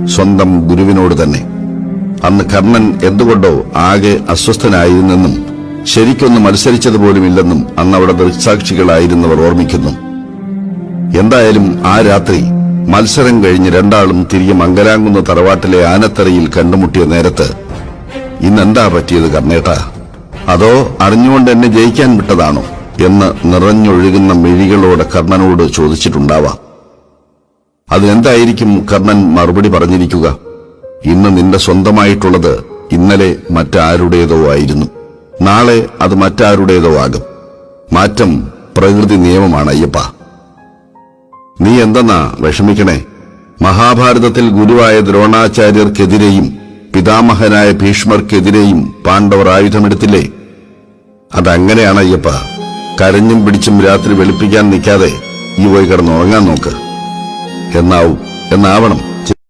സ്വന്തം ഗുരുവിനോട് തന്നെ. അന്ന് കർണൻ എന്തുകൊണ്ടോ ആകെ അസ്വസ്ഥനായിരുന്നെന്നും ശരിക്കൊന്ന് മത്സരിച്ചതുപോലുമില്ലെന്നും അന്നവിടെ ദൃക്സാക്ഷികളായിരുന്നവർ ഓർമ്മിക്കുന്നു. എന്തായാലും ആ രാത്രി മത്സരം കഴിഞ്ഞ് രണ്ടാളും തിരികെ മംഗലാംകുന്ന് തറവാട്ടിലെ ആനത്തറയിൽ കണ്ടുമുട്ടിയ നേരത്ത് ഇന്നെന്താ പറ്റിയത് കർണേട്ടാ? അതോ അറിഞ്ഞുകൊണ്ട് എന്നെ ജയിക്കാൻ വിട്ടതാണോ എന്ന് നിറഞ്ഞൊഴുകുന്ന മിഴികളോടെ കർണനോട് ചോദിച്ചിട്ടുണ്ടാവാം. അതിനെന്തായിരിക്കും കർണൻ മറുപടി പറഞ്ഞിരിക്കുക? ഇന്ന് നിന്റെ സ്വന്തമായിട്ടുള്ളത് ഇന്നലെ മറ്റാരുടേതോ ആയിരുന്നു, നാളെ അത് മറ്റാരുടേതോ ആകും. മാറ്റം പ്രകൃതി നിയമമാണ് അയ്യപ്പ. നീ എന്തെന്നാ വിഷമിക്കണേ? മഹാഭാരതത്തിൽ ഗുരുവായ ദ്രോണാചാര്യർക്കെതിരെയും പിതാമഹനായ ഭീഷ്മർക്കെതിരെയും പാണ്ഡവർ ആയുധമെടുത്തില്ലേ? അതങ്ങനെയാണ് അയ്യപ്പ. കരഞ്ഞും പിടിച്ചും രാത്രി വെളുപ്പിക്കാൻ നിൽക്കാതെ ഈ പോയി കിടന്നുറങ്ങാൻ നോക്ക്. എന്നാവണം.